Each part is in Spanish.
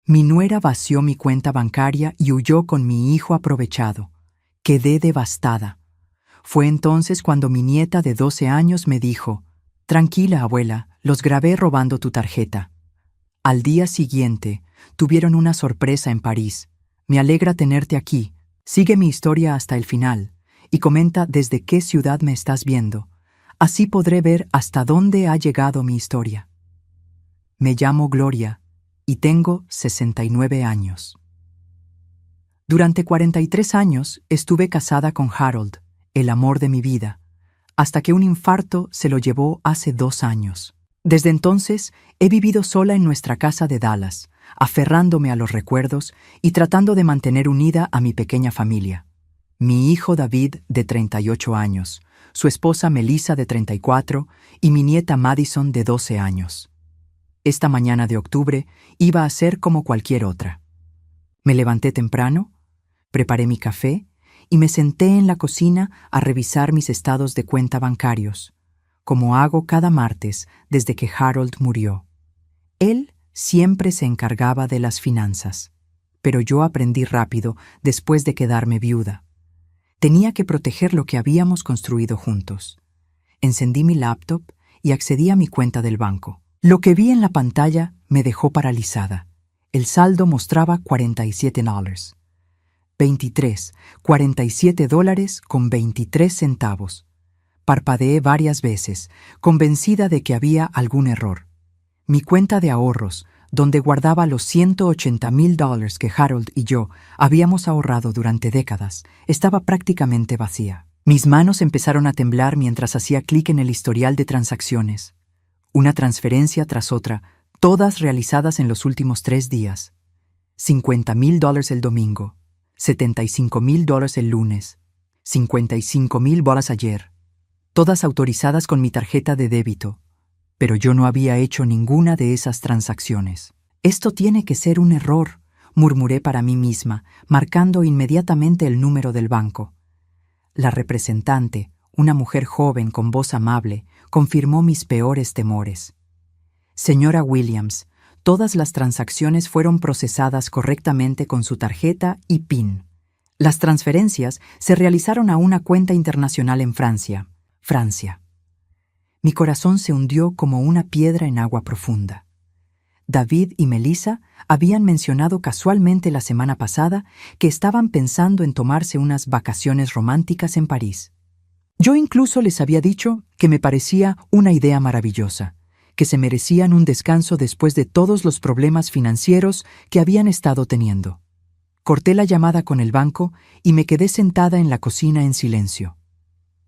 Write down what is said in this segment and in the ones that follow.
Mi nuera vació mi cuenta bancaria y huyó con mi hijo aprovechado. Quedé devastada. Fue entonces cuando mi nieta de 12 años me dijo: «Tranquila, abuela, los grabé robando tu tarjeta». Al día siguiente, tuvieron una sorpresa en París. Me alegra tenerte aquí. Sigue mi historia hasta el final y comenta desde qué ciudad me estás viendo. Así podré ver hasta dónde ha llegado mi historia. Me llamo Gloria y tengo 69 años. Durante 43 años estuve casada con Harold, el amor de mi vida, hasta que un infarto se lo llevó hace 2 años. Desde entonces he vivido sola en nuestra casa de Dallas, aferrándome a los recuerdos y tratando de mantener unida a mi pequeña familia. Mi hijo David, de 38 años, su esposa Melissa, de 34, y mi nieta Madison, de 12 años. Esta mañana de octubre iba a ser como cualquier otra. Me levanté temprano, preparé mi café y me senté en la cocina a revisar mis estados de cuenta bancarios, como hago cada martes desde que Harold murió. Él siempre se encargaba de las finanzas, pero yo aprendí rápido después de quedarme viuda. Tenía que proteger lo que habíamos construido juntos. Encendí mi laptop y accedí a mi cuenta del banco. Lo que vi en la pantalla me dejó paralizada. El saldo mostraba $47. 47 dólares con 23 centavos. Parpadeé varias veces, convencida de que había algún error. Mi cuenta de ahorros, donde guardaba los $180,000 que Harold y yo habíamos ahorrado durante décadas, estaba prácticamente vacía. Mis manos empezaron a temblar mientras hacía clic en el historial de transacciones. Una transferencia tras otra, todas realizadas en los últimos 3 días. $50,000 el domingo, $75,000 el lunes, $55,000 ayer, todas autorizadas con mi tarjeta de débito, pero yo no había hecho ninguna de esas transacciones. Esto tiene que ser un error, murmuré para mí misma, marcando inmediatamente el número del banco. La representante, una mujer joven con voz amable, confirmó mis peores temores. Señora Williams, todas las transacciones fueron procesadas correctamente con su tarjeta y PIN. Las transferencias se realizaron a una cuenta internacional en Francia. Mi corazón se hundió como una piedra en agua profunda. David y Melissa habían mencionado casualmente la semana pasada que estaban pensando en tomarse unas vacaciones románticas en París. Yo incluso les había dicho que me parecía una idea maravillosa, que se merecían un descanso después de todos los problemas financieros que habían estado teniendo. Corté la llamada con el banco y me quedé sentada en la cocina en silencio.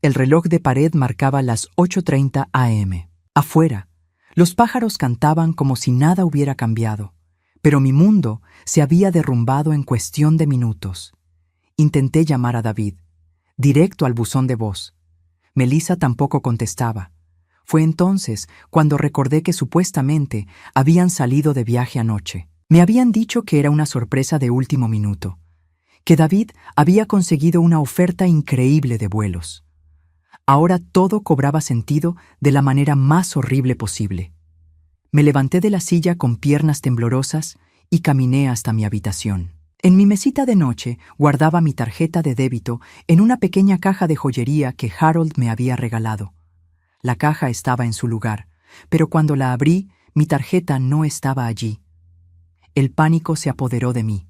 El reloj de pared marcaba las 8:30 a.m. Afuera, los pájaros cantaban como si nada hubiera cambiado, pero mi mundo se había derrumbado en cuestión de minutos. Intenté llamar a David, directo al buzón de voz. Melissa tampoco contestaba. Fue entonces cuando recordé que supuestamente habían salido de viaje anoche. Me habían dicho que era una sorpresa de último minuto, que David había conseguido una oferta increíble de vuelos. Ahora todo cobraba sentido de la manera más horrible posible. Me levanté de la silla con piernas temblorosas y caminé hasta mi habitación. En mi mesita de noche guardaba mi tarjeta de débito en una pequeña caja de joyería que Harold me había regalado. La caja estaba en su lugar, pero cuando la abrí, mi tarjeta no estaba allí. El pánico se apoderó de mí.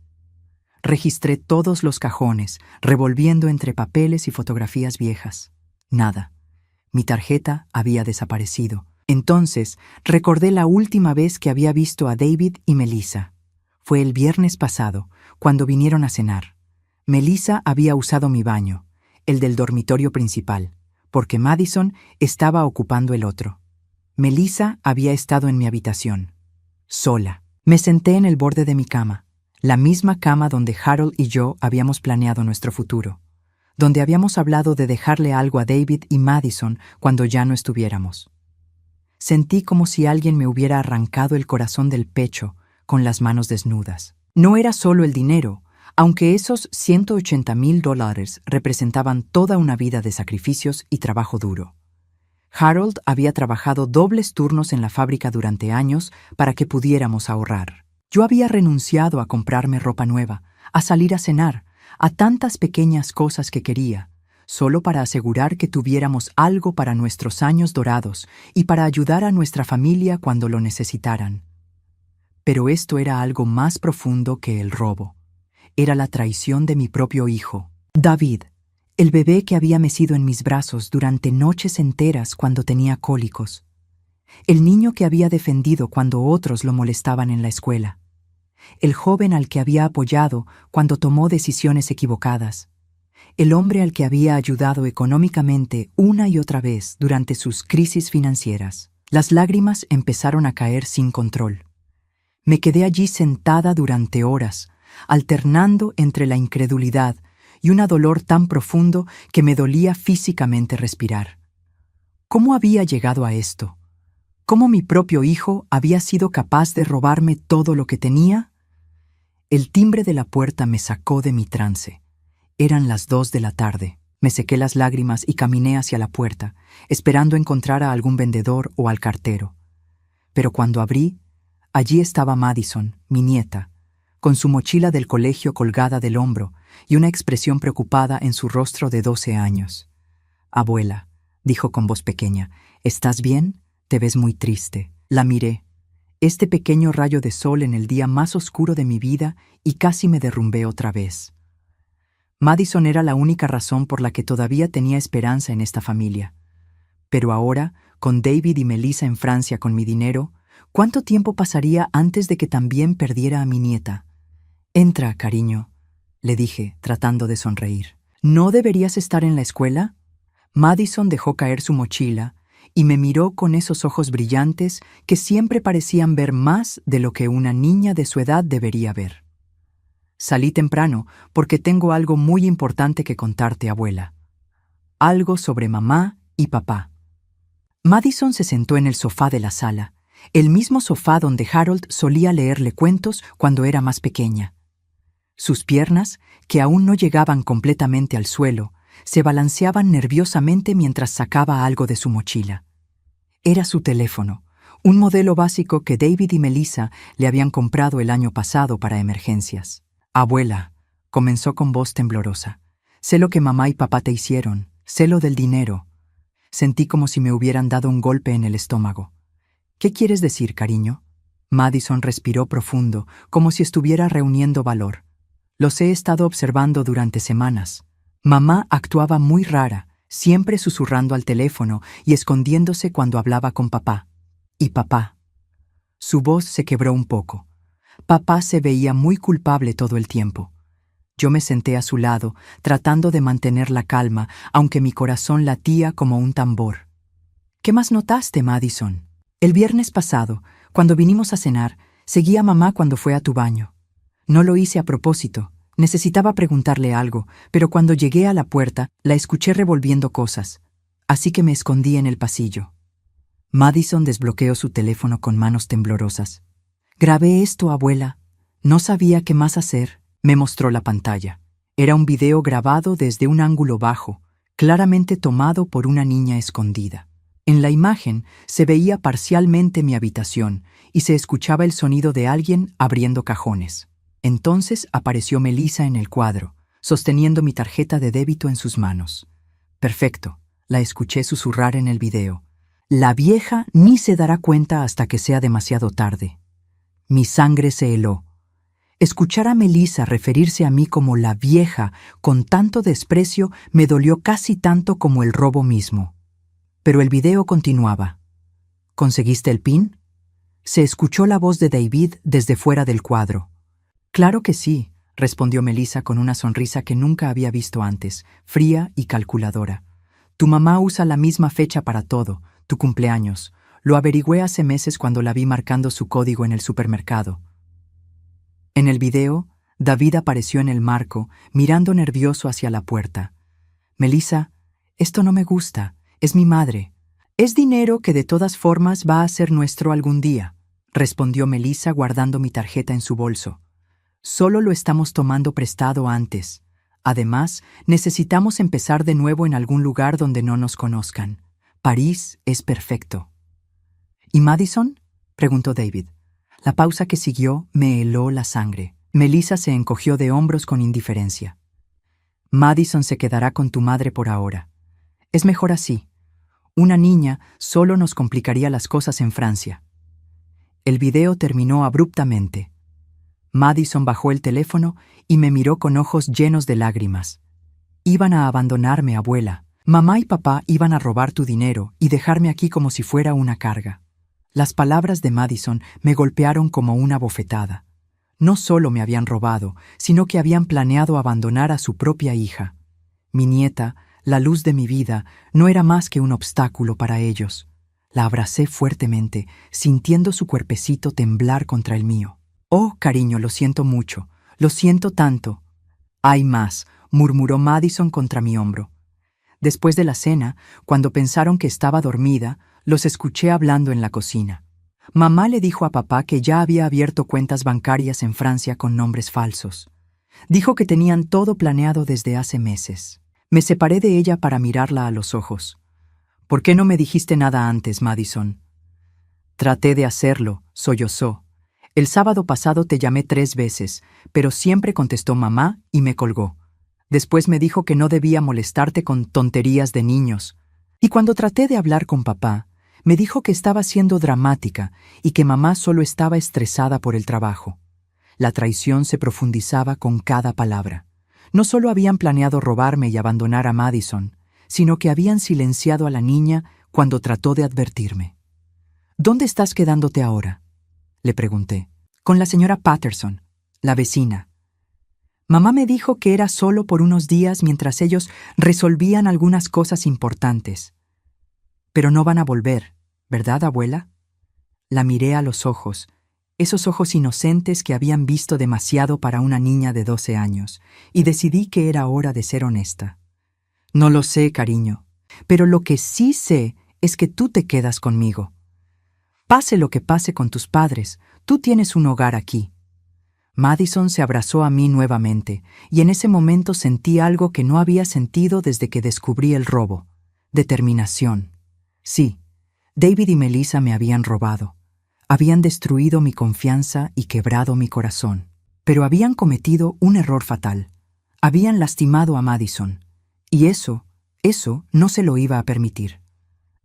Registré todos los cajones, revolviendo entre papeles y fotografías viejas. Nada. Mi tarjeta había desaparecido. Entonces recordé la última vez que había visto a David y Melissa. Fue el viernes pasado, cuando vinieron a cenar. Melissa había usado mi baño, el del dormitorio principal, porque Madison estaba ocupando el otro. Melissa había estado en mi habitación, sola. Me senté en el borde de mi cama, la misma cama donde Harold y yo habíamos planeado nuestro futuro, donde habíamos hablado de dejarle algo a David y Madison cuando ya no estuviéramos. Sentí como si alguien me hubiera arrancado el corazón del pecho con las manos desnudas. No era solo el dinero, aunque esos $180,000 representaban toda una vida de sacrificios y trabajo duro. Harold había trabajado dobles turnos en la fábrica durante años para que pudiéramos ahorrar. Yo había renunciado a comprarme ropa nueva, a salir a cenar, a tantas pequeñas cosas que quería, solo para asegurar que tuviéramos algo para nuestros años dorados y para ayudar a nuestra familia cuando lo necesitaran. Pero esto era algo más profundo que el robo. Era la traición de mi propio hijo, David, el bebé que había mecido en mis brazos durante noches enteras cuando tenía cólicos. El niño que había defendido cuando otros lo molestaban en la escuela. El joven al que había apoyado cuando tomó decisiones equivocadas. El hombre al que había ayudado económicamente una y otra vez durante sus crisis financieras. Las lágrimas empezaron a caer sin control. Me quedé allí sentada durante horas, alternando entre la incredulidad y un dolor tan profundo que me dolía físicamente respirar. ¿Cómo había llegado a esto? ¿Cómo mi propio hijo había sido capaz de robarme todo lo que tenía? El timbre de la puerta me sacó de mi trance. Eran las 2 de la tarde. Me sequé las lágrimas y caminé hacia la puerta, esperando encontrar a algún vendedor o al cartero. Pero cuando abrí, allí estaba Madison, mi nieta, con su mochila del colegio colgada del hombro y una expresión preocupada en su rostro de 12 años. «Abuela», dijo con voz pequeña, «¿estás bien? Te ves muy triste». La miré. Este pequeño rayo de sol en el día más oscuro de mi vida y casi me derrumbé otra vez. Madison era la única razón por la que todavía tenía esperanza en esta familia. Pero ahora, con David y Melissa en Francia con mi dinero, ¿cuánto tiempo pasaría antes de que también perdiera a mi nieta? «Entra, cariño», le dije, tratando de sonreír. «¿No deberías estar en la escuela?» Madison dejó caer su mochila y me miró con esos ojos brillantes que siempre parecían ver más de lo que una niña de su edad debería ver. «Salí temprano porque tengo algo muy importante que contarte, abuela. Algo sobre mamá y papá». Madison se sentó en el sofá de la sala, el mismo sofá donde Harold solía leerle cuentos cuando era más pequeña. Sus piernas, que aún no llegaban completamente al suelo, se balanceaban nerviosamente mientras sacaba algo de su mochila. Era su teléfono, un modelo básico que David y Melissa le habían comprado el año pasado para emergencias. «Abuela», comenzó con voz temblorosa, «sé lo que mamá y papá te hicieron, sé lo del dinero». Sentí como si me hubieran dado un golpe en el estómago. «¿Qué quieres decir, cariño?» Madison respiró profundo, como si estuviera reuniendo valor. «Los he estado observando durante semanas. Mamá actuaba muy rara, siempre susurrando al teléfono y escondiéndose cuando hablaba con papá. Y papá». Su voz se quebró un poco. Papá se veía muy culpable todo el tiempo. Yo me senté a su lado, tratando de mantener la calma, aunque mi corazón latía como un tambor. «¿Qué más notaste, Madison?» «El viernes pasado, cuando vinimos a cenar, seguí a mamá cuando fue a tu baño. No lo hice a propósito. Necesitaba preguntarle algo, pero cuando llegué a la puerta, la escuché revolviendo cosas. Así que me escondí en el pasillo». Madison desbloqueó su teléfono con manos temblorosas. «Grabé esto, abuela. No sabía qué más hacer». Me mostró la pantalla. Era un video grabado desde un ángulo bajo, claramente tomado por una niña escondida. En la imagen se veía parcialmente mi habitación y se escuchaba el sonido de alguien abriendo cajones. Entonces apareció Melissa en el cuadro, sosteniendo mi tarjeta de débito en sus manos. «Perfecto», la escuché susurrar en el video. «La vieja ni se dará cuenta hasta que sea demasiado tarde». Mi sangre se heló. Escuchar a Melissa referirse a mí como la vieja con tanto desprecio me dolió casi tanto como el robo mismo. Pero el video continuaba. «¿Conseguiste el PIN?» Se escuchó la voz de David desde fuera del cuadro. «Claro que sí», respondió Melissa con una sonrisa que nunca había visto antes, fría y calculadora. «Tu mamá usa la misma fecha para todo, tu cumpleaños. Lo averigüé hace meses cuando la vi marcando su código en el supermercado». En el video, David apareció en el marco, mirando nervioso hacia la puerta. «Melissa, esto no me gusta, es mi madre. Es dinero que de todas formas va a ser nuestro algún día», respondió Melissa guardando mi tarjeta en su bolso. «Solo lo estamos tomando prestado antes. Además, necesitamos empezar de nuevo en algún lugar donde no nos conozcan. París es perfecto». «¿Y Madison?», preguntó David. La pausa que siguió me heló la sangre. Melissa se encogió de hombros con indiferencia. Madison se quedará con tu madre por ahora. Es mejor así. Una niña solo nos complicaría las cosas en Francia. El video terminó abruptamente. Madison bajó el teléfono y me miró con ojos llenos de lágrimas. Iban a abandonarme, abuela. Mamá y papá iban a robar tu dinero y dejarme aquí como si fuera una carga. Las palabras de Madison me golpearon como una bofetada. No solo me habían robado, sino que habían planeado abandonar a su propia hija. Mi nieta, la luz de mi vida, no era más que un obstáculo para ellos. La abracé fuertemente, sintiendo su cuerpecito temblar contra el mío. Oh, cariño, lo siento mucho. Lo siento tanto. Hay más, murmuró Madison contra mi hombro. Después de la cena, cuando pensaron que estaba dormida, los escuché hablando en la cocina. Mamá le dijo a papá que ya había abierto cuentas bancarias en Francia con nombres falsos. Dijo que tenían todo planeado desde hace meses. Me separé de ella para mirarla a los ojos. ¿Por qué no me dijiste nada antes, Madison? Traté de hacerlo, sollozó. El sábado pasado te llamé 3 veces, pero siempre contestó mamá y me colgó. Después me dijo que no debía molestarte con tonterías de niños. Y cuando traté de hablar con papá, me dijo que estaba siendo dramática y que mamá solo estaba estresada por el trabajo. La traición se profundizaba con cada palabra. No solo habían planeado robarme y abandonar a Madison, sino que habían silenciado a la niña cuando trató de advertirme. ¿Dónde estás quedándote ahora?, le pregunté. Con la señora Patterson, la vecina. Mamá me dijo que era solo por unos días mientras ellos resolvían algunas cosas importantes. Pero no van a volver, ¿verdad, abuela? La miré a los ojos, esos ojos inocentes que habían visto demasiado para una niña de 12 años, y decidí que era hora de ser honesta. No lo sé, cariño, pero lo que sí sé es que tú te quedas conmigo. Pase lo que pase con tus padres, tú tienes un hogar aquí. Madison se abrazó a mí nuevamente, y en ese momento sentí algo que no había sentido desde que descubrí el robo: determinación. Sí, David y Melissa me habían robado. Habían destruido mi confianza y quebrado mi corazón. Pero habían cometido un error fatal. Habían lastimado a Madison. Y eso no se lo iba a permitir.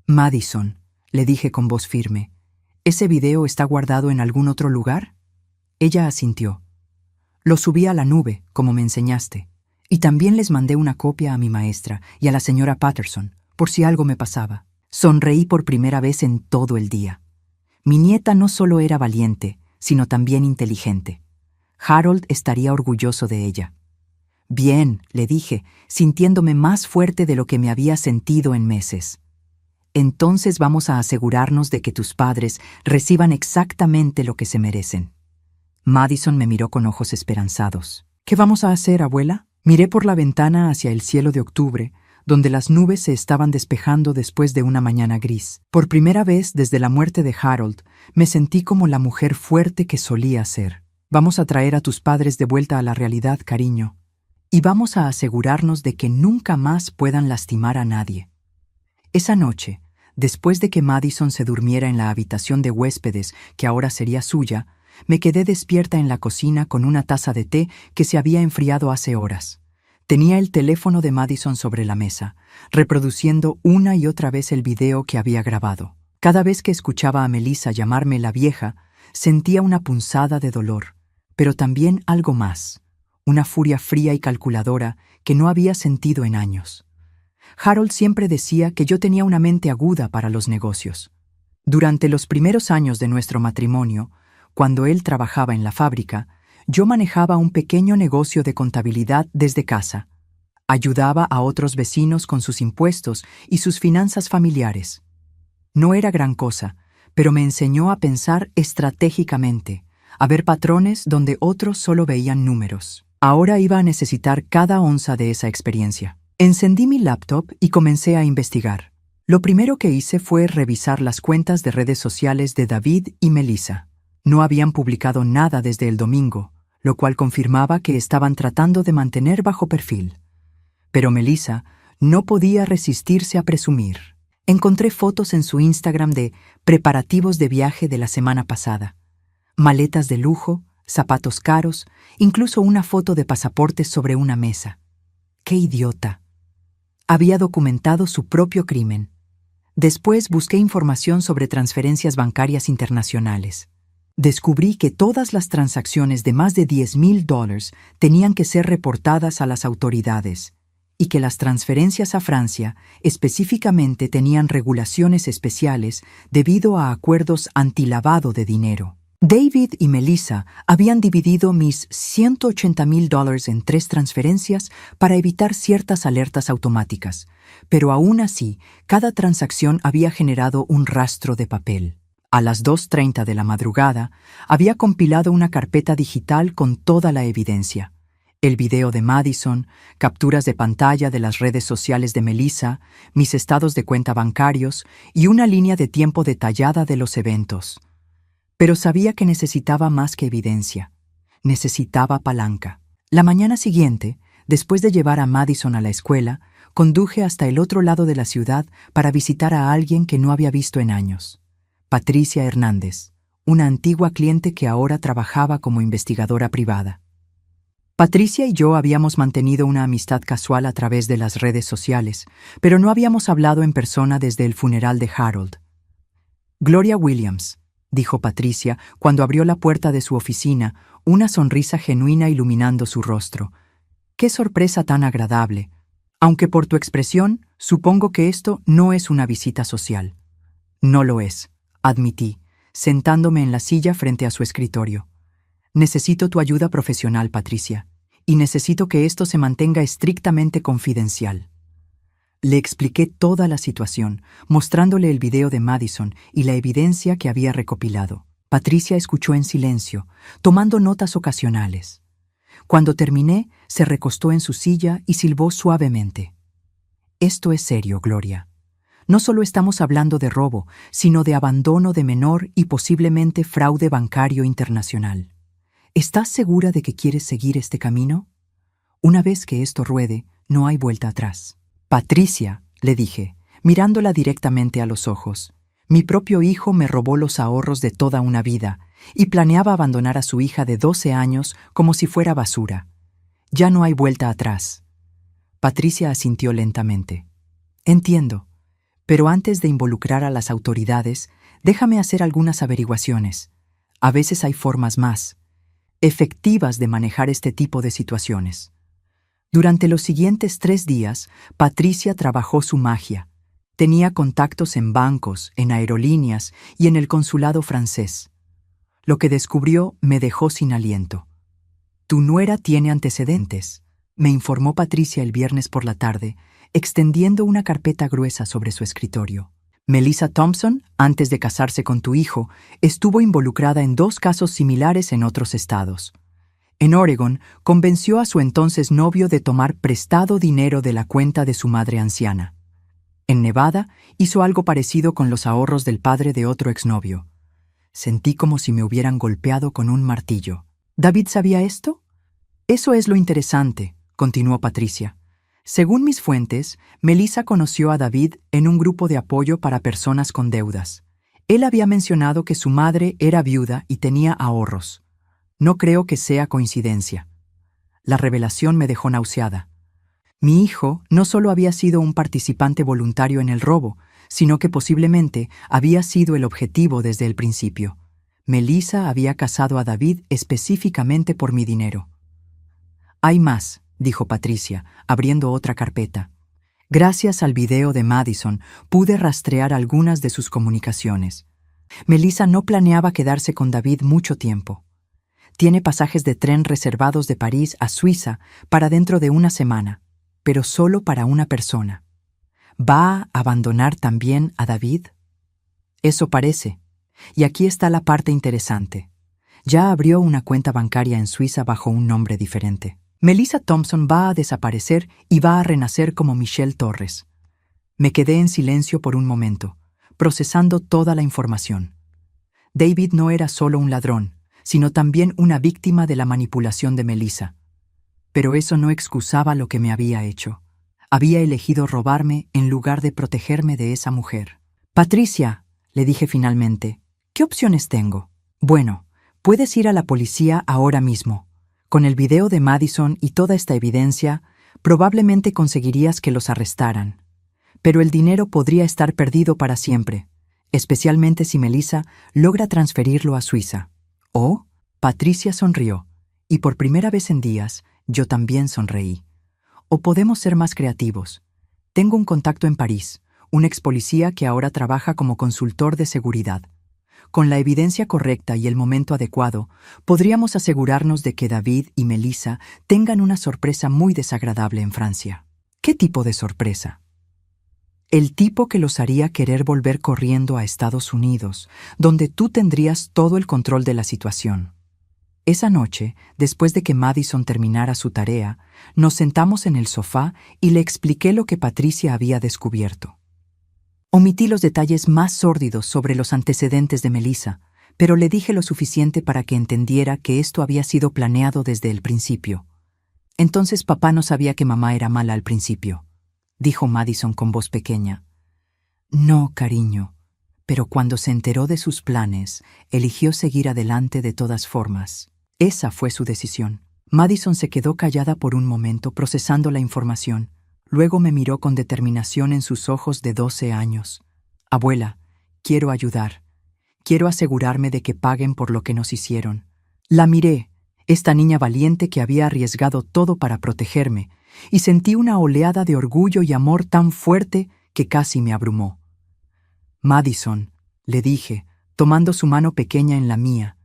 Madison, le dije con voz firme, ¿ese video está guardado en algún otro lugar? Ella asintió. Lo subí a la nube, como me enseñaste. Y también les mandé una copia a mi maestra y a la señora Patterson, por si algo me pasaba. Sonreí por primera vez en todo el día. Mi nieta no solo era valiente, sino también inteligente. Harold estaría orgulloso de ella. Bien, le dije, sintiéndome más fuerte de lo que me había sentido en meses. Entonces vamos a asegurarnos de que tus padres reciban exactamente lo que se merecen. Madison me miró con ojos esperanzados. ¿Qué vamos a hacer, abuela? Miré por la ventana hacia el cielo de octubre, donde las nubes se estaban despejando después de una mañana gris. Por primera vez desde la muerte de Harold, me sentí como la mujer fuerte que solía ser. Vamos a traer a tus padres de vuelta a la realidad, cariño. Y vamos a asegurarnos de que nunca más puedan lastimar a nadie. Esa noche, después de que Madison se durmiera en la habitación de huéspedes, que ahora sería suya, me quedé despierta en la cocina con una taza de té que se había enfriado hace horas. Tenía el teléfono de Madison sobre la mesa, reproduciendo una y otra vez el video que había grabado. Cada vez que escuchaba a Melissa llamarme la vieja, sentía una punzada de dolor, pero también algo más, una furia fría y calculadora que no había sentido en años. Harold siempre decía que yo tenía una mente aguda para los negocios. Durante los primeros años de nuestro matrimonio, cuando él trabajaba en la fábrica, yo manejaba un pequeño negocio de contabilidad desde casa. Ayudaba a otros vecinos con sus impuestos y sus finanzas familiares. No era gran cosa, pero me enseñó a pensar estratégicamente, a ver patrones donde otros solo veían números. Ahora iba a necesitar cada onza de esa experiencia. Encendí mi laptop y comencé a investigar. Lo primero que hice fue revisar las cuentas de redes sociales de David y Melissa. No habían publicado nada desde el domingo, lo cual confirmaba que estaban tratando de mantener bajo perfil. Pero Melissa no podía resistirse a presumir. Encontré fotos en su Instagram de preparativos de viaje de la semana pasada. Maletas de lujo, zapatos caros, incluso una foto de pasaportes sobre una mesa. ¡Qué idiota! Había documentado su propio crimen. Después busqué información sobre transferencias bancarias internacionales. Descubrí que todas las transacciones de más de $10,000 tenían que ser reportadas a las autoridades y que las transferencias a Francia específicamente tenían regulaciones especiales debido a acuerdos antilavado de dinero. David y Melissa habían dividido mis $180,000 en 3 transferencias para evitar ciertas alertas automáticas, pero aún así, cada transacción había generado un rastro de papel. A las 2:30 de la madrugada, había compilado una carpeta digital con toda la evidencia. El video de Madison, capturas de pantalla de las redes sociales de Melissa, mis estados de cuenta bancarios y una línea de tiempo detallada de los eventos. Pero sabía que necesitaba más que evidencia. Necesitaba palanca. La mañana siguiente, después de llevar a Madison a la escuela, conduje hasta el otro lado de la ciudad para visitar a alguien que no había visto en años. Patricia Hernández, una antigua cliente que ahora trabajaba como investigadora privada. Patricia y yo habíamos mantenido una amistad casual a través de las redes sociales, pero no habíamos hablado en persona desde el funeral de Harold. Gloria Williams, dijo Patricia cuando abrió la puerta de su oficina, una sonrisa genuina iluminando su rostro. ¡Qué sorpresa tan agradable! Aunque por tu expresión, supongo que esto no es una visita social. No lo es, admití, sentándome en la silla frente a su escritorio. Necesito tu ayuda profesional, Patricia, y necesito que esto se mantenga estrictamente confidencial. Le expliqué toda la situación, mostrándole el video de Madison y la evidencia que había recopilado. Patricia escuchó en silencio, tomando notas ocasionales. Cuando terminé, se recostó en su silla y silbó suavemente. Esto es serio, Gloria. No solo estamos hablando de robo, sino de abandono de menor y posiblemente fraude bancario internacional. ¿Estás segura de que quieres seguir este camino? Una vez que esto ruede, no hay vuelta atrás. Patricia, le dije, mirándola directamente a los ojos, mi propio hijo me robó los ahorros de toda una vida y planeaba abandonar a su hija de 12 años como si fuera basura. Ya no hay vuelta atrás. Patricia asintió lentamente. Entiendo, pero antes de involucrar a las autoridades, déjame hacer algunas averiguaciones. A veces hay formas más efectivas de manejar este tipo de situaciones. Durante los siguientes 3 días, Patricia trabajó su magia. Tenía contactos en bancos, en aerolíneas y en el consulado francés. Lo que descubrió me dejó sin aliento. Tu nuera tiene antecedentes, me informó Patricia el viernes por la tarde, extendiendo una carpeta gruesa sobre su escritorio. Melissa Thompson, antes de casarse con tu hijo, estuvo involucrada en 2 casos similares en otros estados. En Oregon, convenció a su entonces novio de tomar prestado dinero de la cuenta de su madre anciana. En Nevada, hizo algo parecido con los ahorros del padre de otro exnovio. Sentí como si me hubieran golpeado con un martillo. ¿David sabía esto? Eso es lo interesante, continuó Patricia. Según mis fuentes, Melissa conoció a David en un grupo de apoyo para personas con deudas. Él había mencionado que su madre era viuda y tenía ahorros. No creo que sea coincidencia. La revelación me dejó nauseada. Mi hijo no solo había sido un participante voluntario en el robo, sino que posiblemente había sido el objetivo desde el principio. Melissa había casado a David específicamente por mi dinero. Hay más, dijo Patricia, abriendo otra carpeta. Gracias al video de Madison, pude rastrear algunas de sus comunicaciones. Melissa no planeaba quedarse con David mucho tiempo. Tiene pasajes de tren reservados de París a Suiza para dentro de una semana, pero solo para una persona. ¿Va a abandonar también a David? Eso parece. Y aquí está la parte interesante. Ya abrió una cuenta bancaria en Suiza bajo un nombre diferente. Melissa Thompson va a desaparecer y va a renacer como Michelle Torres. Me quedé en silencio por un momento, procesando toda la información. David no era solo un ladrón, sino también una víctima de la manipulación de Melissa. Pero eso no excusaba lo que me había hecho. Había elegido robarme en lugar de protegerme de esa mujer. Patricia, le dije finalmente, ¿qué opciones tengo? Bueno, Puedes ir a la policía ahora mismo. Con el video de Madison y toda esta evidencia, probablemente conseguirías que los arrestaran. Pero el dinero podría estar perdido para siempre, especialmente si Melissa logra transferirlo a Suiza. Oh, Patricia sonrió, y por primera vez en días, yo también sonreí. O podemos ser más creativos. Tengo un contacto en París, un ex policía que ahora trabaja como consultor de seguridad. Con la evidencia correcta y el momento adecuado, podríamos asegurarnos de que David y Melissa tengan una sorpresa muy desagradable en Francia. ¿Qué tipo de sorpresa? El tipo que los haría querer volver corriendo a Estados Unidos, donde tú tendrías todo el control de la situación. Esa noche, después de que Madison terminara su tarea, nos sentamos en el sofá y le expliqué lo que Patricia había descubierto. Omití los detalles más sórdidos sobre los antecedentes de Melissa, pero le dije lo suficiente para que entendiera que esto había sido planeado desde el principio. Entonces papá no sabía que mamá era mala al principio, dijo Madison con voz pequeña. No, cariño, pero cuando se enteró de sus planes, eligió seguir adelante de todas formas. Esa fue su decisión. Madison se quedó callada por un momento procesando la información. Luego me miró con determinación en sus ojos de 12 años. Abuela, quiero ayudar. Quiero asegurarme de que paguen por lo que nos hicieron. La miré, esta niña valiente que había arriesgado todo para protegerme, y sentí una oleada de orgullo y amor tan fuerte que casi me abrumó. Madison, le dije, tomando su mano pequeña en la mía,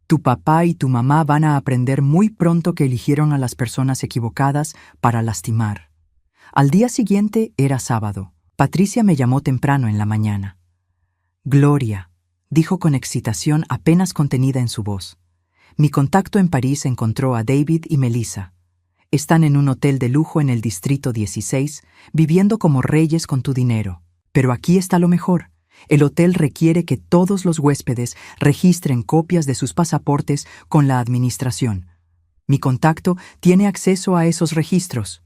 tu papá y tu mamá van a aprender muy pronto que eligieron a las personas equivocadas para lastimar. Al día siguiente era sábado. Patricia me llamó temprano en la mañana. Gloria, dijo con excitación apenas contenida en su voz. Mi contacto en París encontró a David y Melissa. Están en un hotel de lujo en el Distrito 16, viviendo como reyes con tu dinero. Pero aquí está lo mejor. El hotel requiere que todos los huéspedes registren copias de sus pasaportes con la administración. Mi contacto tiene acceso a esos registros.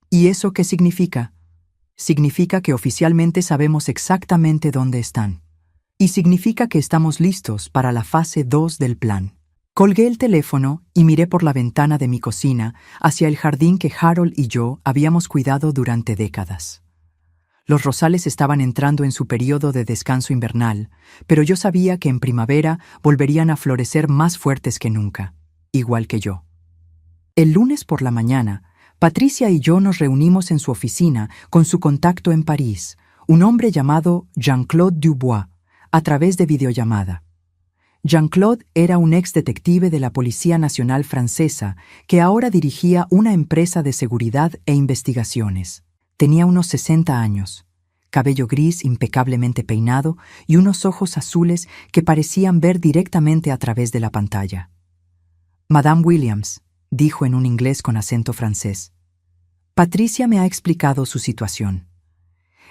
¿Y eso qué significa? Significa que oficialmente sabemos exactamente dónde están. Y significa que estamos listos para la fase 2 del plan. Colgué el teléfono y miré por la ventana de mi cocina hacia el jardín que Harold y yo habíamos cuidado durante décadas. Los rosales estaban entrando en su periodo de descanso invernal, pero yo sabía que en primavera volverían a florecer más fuertes que nunca, igual que yo. El lunes por la mañana, Patricia y yo nos reunimos en su oficina con su contacto en París, un hombre llamado Jean-Claude Dubois, a través de videollamada. Jean-Claude era un ex detective de la Policía Nacional Francesa que ahora dirigía una empresa de seguridad e investigaciones. Tenía unos 60 años, cabello gris impecablemente peinado y unos ojos azules que parecían ver directamente a través de la pantalla. Madame Williams, dijo en un inglés con acento francés. Patricia me ha explicado su situación.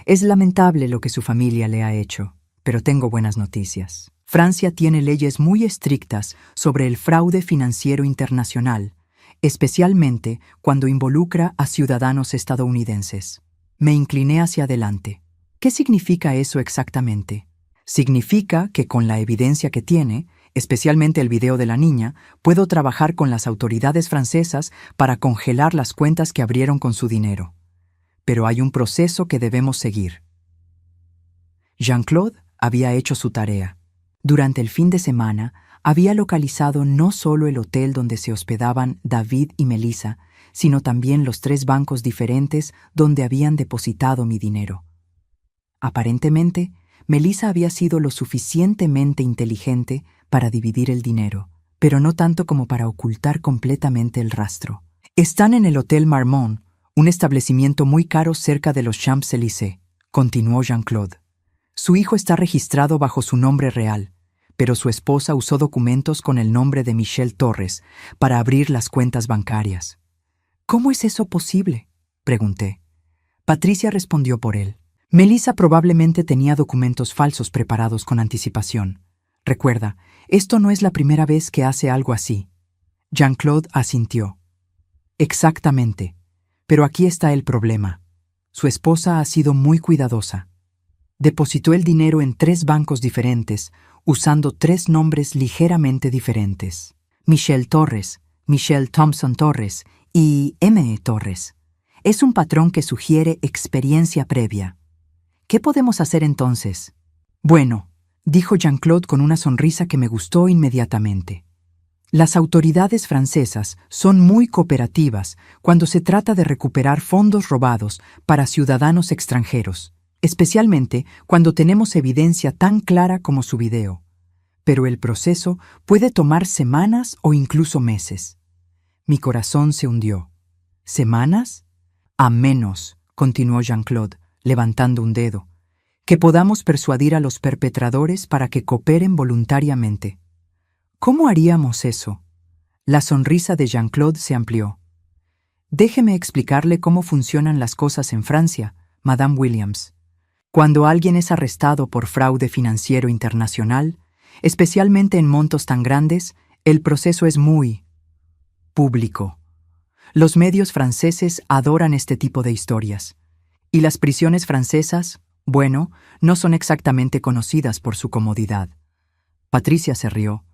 Es lamentable lo que su familia le ha hecho, pero tengo buenas noticias. Francia tiene leyes muy estrictas sobre el fraude financiero internacional, especialmente cuando involucra a ciudadanos estadounidenses. Me incliné hacia adelante. ¿Qué significa eso exactamente? Significa que con la evidencia que tiene, especialmente el video de la niña, puedo trabajar con las autoridades francesas para congelar las cuentas que abrieron con su dinero. Pero hay un proceso que debemos seguir. Jean-Claude había hecho su tarea. Durante el fin de semana, había localizado no solo el hotel donde se hospedaban David y Melissa, sino también los 3 bancos diferentes donde habían depositado mi dinero. Aparentemente, Melissa había sido lo suficientemente inteligente para dividir el dinero, pero no tanto como para ocultar completamente el rastro. Están en el Hotel Marmont, un establecimiento muy caro cerca de los Champs-Élysées, continuó Jean-Claude. Su hijo está registrado bajo su nombre real, pero su esposa usó documentos con el nombre de Michelle Torres para abrir las cuentas bancarias. ¿Cómo es eso posible?, pregunté. Patricia respondió por él. Melissa probablemente tenía documentos falsos preparados con anticipación. Recuerda, esto no es la primera vez que hace algo así. Jean-Claude asintió. Exactamente. Pero aquí está el problema. Su esposa ha sido muy cuidadosa. Depositó el dinero en 3 bancos diferentes, usando 3 nombres ligeramente diferentes: Michelle Torres, Michelle Thompson Torres y M. Torres. Es un patrón que sugiere experiencia previa. ¿Qué podemos hacer entonces? Bueno, dijo Jean-Claude con una sonrisa que me gustó inmediatamente. Las autoridades francesas son muy cooperativas cuando se trata de recuperar fondos robados para ciudadanos extranjeros, especialmente cuando tenemos evidencia tan clara como su video. Pero el proceso puede tomar semanas o incluso meses. Mi corazón se hundió. ¿Semanas? A menos, continuó Jean-Claude, levantando un dedo, que podamos persuadir a los perpetradores para que cooperen voluntariamente. ¿Cómo haríamos eso? La sonrisa de Jean-Claude se amplió. Déjeme explicarle cómo funcionan las cosas en Francia, Madame Williams. Cuando alguien es arrestado por fraude financiero internacional, especialmente en montos tan grandes, el proceso es muy público. Los medios franceses adoran este tipo de historias. Y las prisiones francesas, bueno, no son exactamente conocidas por su comodidad. Patricia se rió.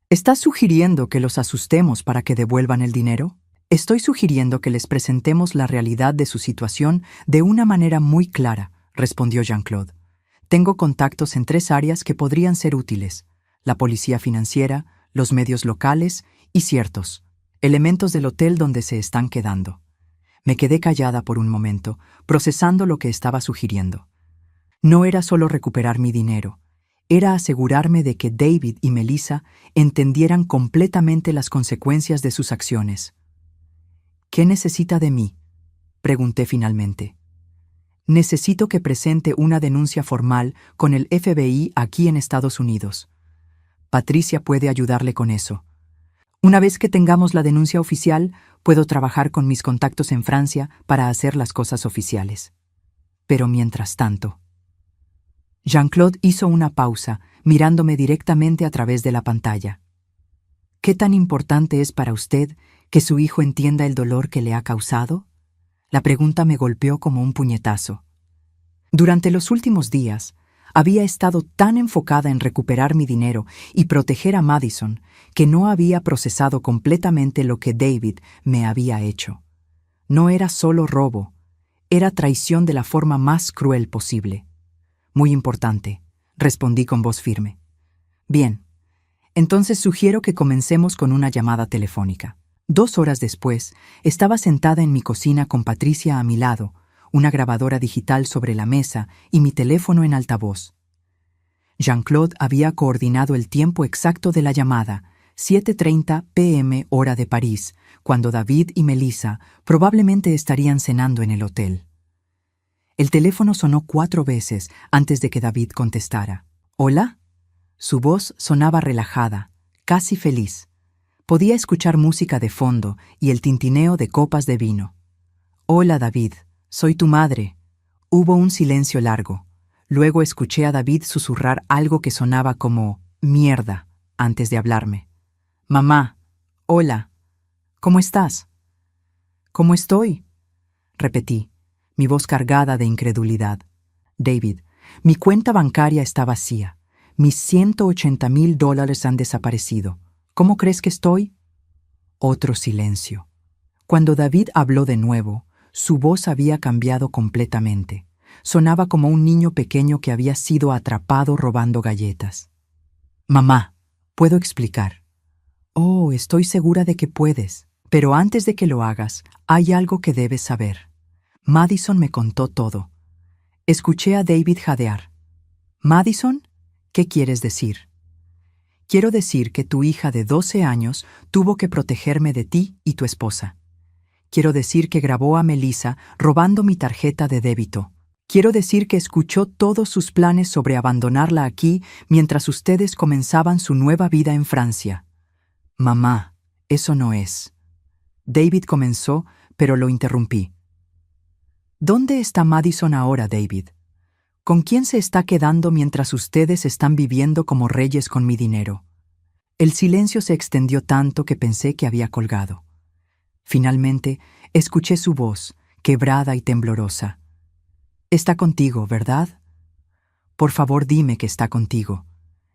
¿Estás sugiriendo que los asustemos para que devuelvan el dinero? Estoy sugiriendo que les presentemos la realidad de su situación de una manera muy clara, respondió Jean-Claude. Tengo contactos en 3 áreas que podrían ser útiles: la policía financiera, los medios locales y ciertos elementos del hotel donde se están quedando. Me quedé callada por un momento, procesando lo que estaba sugiriendo. No era solo recuperar mi dinero. Era asegurarme de que David y Melissa entendieran completamente las consecuencias de sus acciones. ¿Qué necesita de mí?, pregunté finalmente. Necesito que presente una denuncia formal con el FBI aquí en Estados Unidos. Patricia puede ayudarle con eso. Una vez que tengamos la denuncia oficial, puedo trabajar con mis contactos en Francia para hacer las cosas oficiales. Pero mientras tanto... Jean-Claude hizo una pausa, mirándome directamente a través de la pantalla. ¿Qué tan importante es para usted que su hijo entienda el dolor que le ha causado? La pregunta me golpeó como un puñetazo. Durante los últimos días, había estado tan enfocada en recuperar mi dinero y proteger a Madison que no había procesado completamente lo que David me había hecho. No era solo robo, era traición de la forma más cruel posible. Muy importante, respondí con voz firme. Bien, entonces sugiero que comencemos con una llamada telefónica. 2 horas después, estaba sentada en mi cocina con Patricia a mi lado, una grabadora digital sobre la mesa y mi teléfono en altavoz. Jean-Claude había coordinado el tiempo exacto de la llamada, 7:30 p.m. hora de París, cuando David y Melissa probablemente estarían cenando en el hotel. El teléfono sonó 4 veces antes de que David contestara. ¿Hola? Su voz sonaba relajada, casi feliz. Podía escuchar música de fondo y el tintineo de copas de vino. Hola, David, soy tu madre. Hubo un silencio largo. Luego escuché a David susurrar algo que sonaba como mierda antes de hablarme. Mamá, hola. ¿Cómo estás? ¿Cómo estoy?, repetí, mi voz cargada de incredulidad. David, mi cuenta bancaria está vacía. Mis $180,000 han desaparecido. ¿Cómo crees que estoy? Otro silencio. Cuando David habló de nuevo, su voz había cambiado completamente. Sonaba como un niño pequeño que había sido atrapado robando galletas. Mamá, ¿puedo explicar? Oh, estoy segura de que puedes. Pero antes de que lo hagas, hay algo que debes saber. Madison me contó todo. Escuché a David jadear. ¿Madison? ¿Qué quieres decir? Quiero decir que tu hija de 12 años tuvo que protegerme de ti y tu esposa. Quiero decir que grabó a Melissa robando mi tarjeta de débito. Quiero decir que escuchó todos sus planes sobre abandonarla aquí mientras ustedes comenzaban su nueva vida en Francia. Mamá, eso no es. David comenzó, pero lo interrumpí. ¿Dónde está Madison ahora, David? ¿Con quién se está quedando mientras ustedes están viviendo como reyes con mi dinero? El silencio se extendió tanto que pensé que había colgado. Finalmente, escuché su voz, quebrada y temblorosa. Está contigo, ¿verdad? Por favor, dime que está contigo.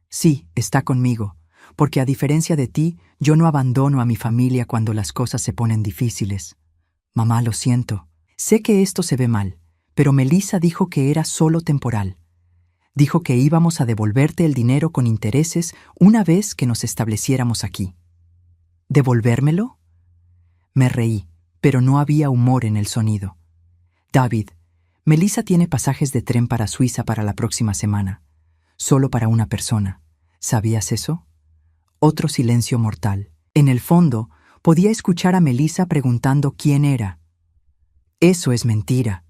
Sí, está conmigo, porque a diferencia de ti, yo no abandono a mi familia cuando las cosas se ponen difíciles. Mamá, lo siento. Sé que esto se ve mal, pero Melissa dijo que era solo temporal. Dijo que íbamos a devolverte el dinero con intereses una vez que nos estableciéramos aquí. ¿Devolvérmelo? Me reí, pero no había humor en el sonido. David, Melissa tiene pasajes de tren para Suiza para la próxima semana. Solo para una persona. ¿Sabías eso? Otro silencio mortal. En el fondo, podía escuchar a Melissa preguntando quién era. Eso es mentira,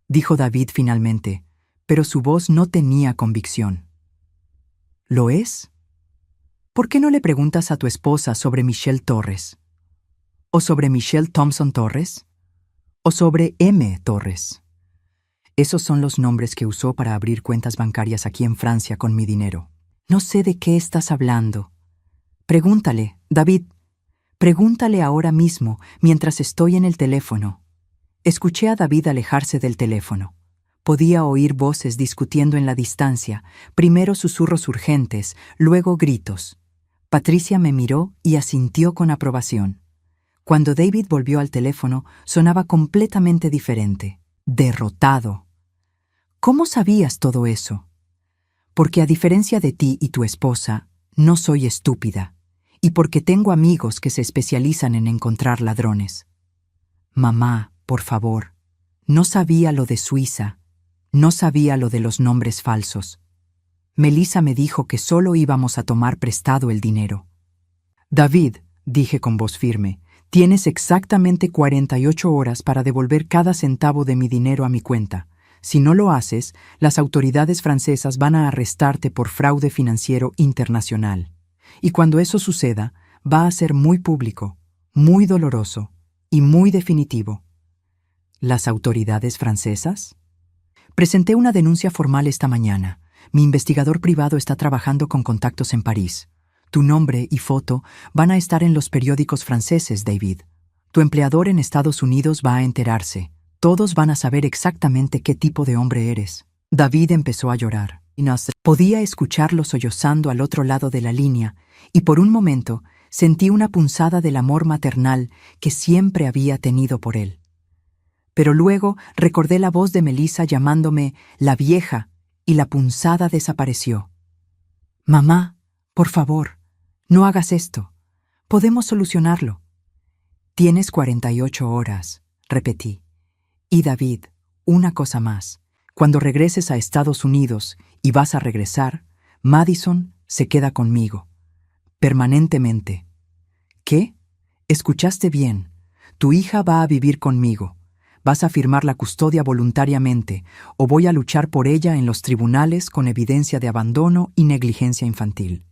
dijo David finalmente, pero su voz no tenía convicción. ¿Lo es? ¿Por qué no le preguntas a tu esposa sobre Michelle Torres? ¿O sobre Michelle Thompson Torres? ¿O sobre M. Torres? Esos son los nombres que usó para abrir cuentas bancarias aquí en Francia con mi dinero. No sé de qué estás hablando. Pregúntale, David. Pregúntale ahora mismo, mientras estoy en el teléfono. Escuché a David alejarse del teléfono. Podía oír voces discutiendo en la distancia, primero susurros urgentes, luego gritos. Patricia me miró y asintió con aprobación. Cuando David volvió al teléfono, sonaba completamente diferente. Derrotado. ¿Cómo sabías todo eso? Porque a diferencia de ti y tu esposa, no soy estúpida, y porque tengo amigos que se especializan en encontrar ladrones. Mamá, por favor, no sabía lo de Suiza, no sabía lo de los nombres falsos. Melissa me dijo que solo íbamos a tomar prestado el dinero. David, dije con voz firme, tienes exactamente 48 horas para devolver cada centavo de mi dinero a mi cuenta. Si no lo haces, las autoridades francesas van a arrestarte por fraude financiero internacional. Y cuando eso suceda, va a ser muy público, muy doloroso y muy definitivo. ¿Las autoridades francesas? Presenté una denuncia formal esta mañana. Mi investigador privado está trabajando con contactos en París. Tu nombre y foto van a estar en los periódicos franceses, David. Tu empleador en Estados Unidos va a enterarse. Todos van a saber exactamente qué tipo de hombre eres. David empezó a llorar. Podía escucharlo sollozando al otro lado de la línea, y por un momento sentí una punzada del amor maternal que siempre había tenido por él. Pero luego recordé la voz de Melissa llamándome la vieja, y la punzada desapareció. Mamá, por favor, no hagas esto. Podemos solucionarlo. Tienes 48 horas, repetí. Y David, una cosa más. Cuando regreses a Estados Unidos y vas a regresar, Madison se queda conmigo. Permanentemente. ¿Qué? Escuchaste bien. Tu hija va a vivir conmigo. Vas a firmar la custodia voluntariamente o voy a luchar por ella en los tribunales con evidencia de abandono y negligencia infantil.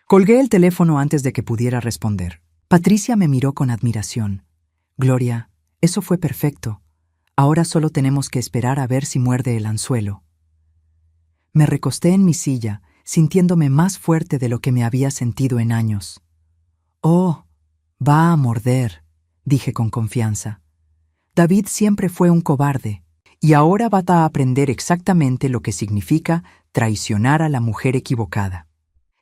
Colgué el teléfono antes de que pudiera responder. Patricia me miró con admiración. Gloria, eso fue perfecto. Ahora solo tenemos que esperar a ver si muerde el anzuelo. Me recosté en mi silla, sintiéndome más fuerte de lo que me había sentido en años. Oh, va a morder, dije con confianza. David siempre fue un cobarde, y ahora va a aprender exactamente lo que significa traicionar a la mujer equivocada.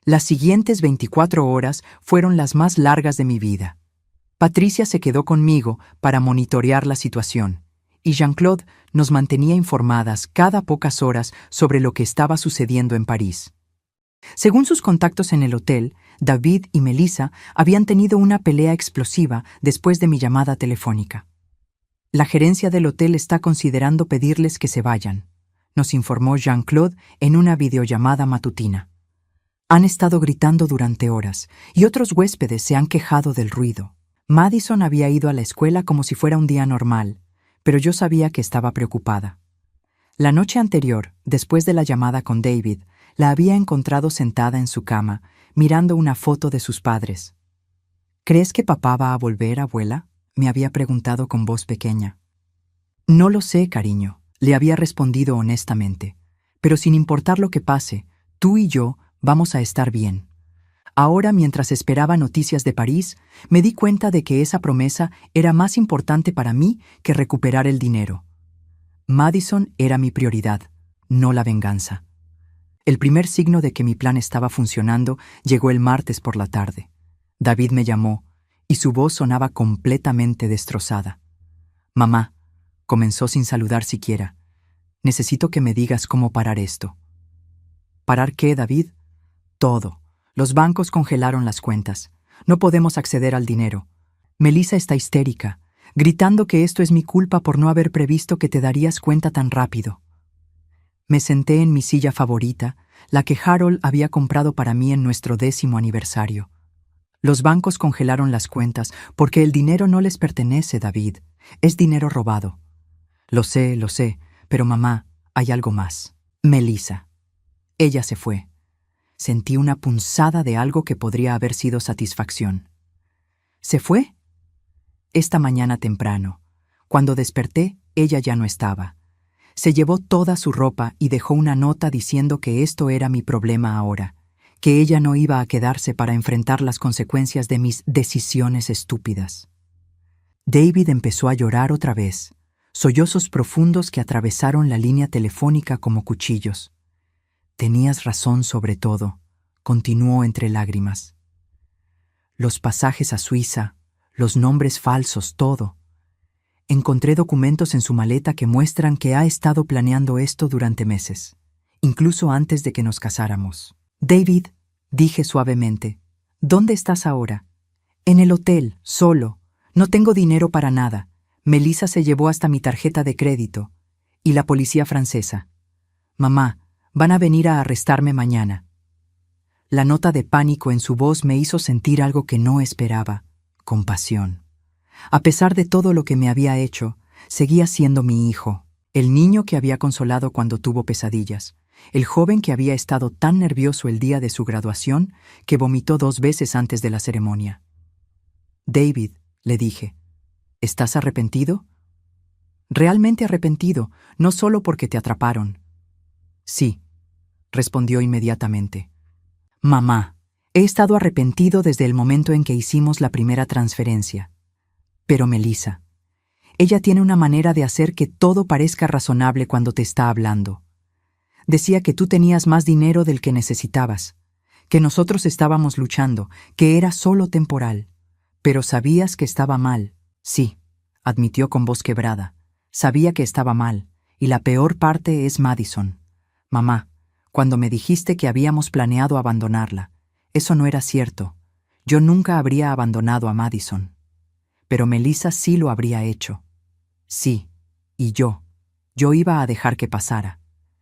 Las siguientes 24 horas fueron las más largas de mi vida. Patricia se quedó conmigo para monitorear la situación, y Jean-Claude nos mantenía informadas cada pocas horas sobre lo que estaba sucediendo en París. Según sus contactos en el hotel, David y Melissa habían tenido una pelea explosiva después de mi llamada telefónica. La gerencia del hotel está considerando pedirles que se vayan, nos informó Jean-Claude en una videollamada matutina. Han estado gritando durante horas, y otros huéspedes se han quejado del ruido. Madison había ido a la escuela como si fuera un día normal, pero yo sabía que estaba preocupada. La noche anterior, después de la llamada con David, la había encontrado sentada en su cama, mirando una foto de sus padres. ¿Crees que papá va a volver, abuela?, me había preguntado con voz pequeña. No lo sé, cariño, le había respondido honestamente, pero sin importar lo que pase, tú y yo vamos a estar bien. Ahora, mientras esperaba noticias de París, me di cuenta de que esa promesa era más importante para mí que recuperar el dinero. Madison era mi prioridad, no la venganza. El primer signo de que mi plan estaba funcionando llegó el martes por la tarde. David me llamó, y su voz sonaba completamente destrozada. «Mamá», comenzó sin saludar siquiera, «necesito que me digas cómo parar esto». «¿Parar qué, David?» «Todo. Los bancos congelaron las cuentas. No podemos acceder al dinero. Melissa está histérica, gritando que esto es mi culpa por no haber previsto que te darías cuenta tan rápido». Me senté en mi silla favorita, la que Harold había comprado para mí en nuestro 10º aniversario. «Los bancos congelaron las cuentas porque el dinero no les pertenece, David. Es dinero robado». Lo sé, pero mamá, hay algo más. Melissa. Ella se fue. Sentí una punzada de algo que podría haber sido satisfacción. ¿Se fue? Esta mañana temprano. Cuando desperté, ella ya no estaba. Se llevó toda su ropa y dejó una nota diciendo que esto era mi problema ahora, que ella no iba a quedarse para enfrentar las consecuencias de mis decisiones estúpidas. David empezó a llorar otra vez, sollozos profundos que atravesaron la línea telefónica como cuchillos. «Tenías razón sobre todo», continuó entre lágrimas. «Los pasajes a Suiza, los nombres falsos, todo. Encontré documentos en su maleta que muestran que ha estado planeando esto durante meses, incluso antes de que nos casáramos». «David», dije suavemente, «¿dónde estás ahora?» «En el hotel, solo. No tengo dinero para nada. Melissa se llevó hasta mi tarjeta de crédito. Y la policía francesa. Mamá, van a venir a arrestarme mañana». La nota de pánico en su voz me hizo sentir algo que no esperaba: compasión. A pesar de todo lo que me había hecho, seguía siendo mi hijo, el niño que había consolado cuando tuvo pesadillas, el joven que había estado tan nervioso el día de su graduación que vomitó 2 veces antes de la ceremonia. «David», le dije, «¿estás arrepentido?» «Realmente arrepentido, no solo porque te atraparon». «Sí», respondió inmediatamente. «Mamá, he estado arrepentido desde el momento en que hicimos la primera transferencia. Pero Melissa, ella tiene una manera de hacer que todo parezca razonable cuando te está hablando. Decía que tú tenías más dinero del que necesitabas, que nosotros estábamos luchando, que era solo temporal. Pero sabías que estaba mal». «Sí», admitió con voz quebrada. «Sabía que estaba mal, y la peor parte es Madison. Mamá, cuando me dijiste que habíamos planeado abandonarla, eso no era cierto. Yo nunca habría abandonado a Madison. Pero Melissa sí lo habría hecho. Sí, y yo iba a dejar que pasara.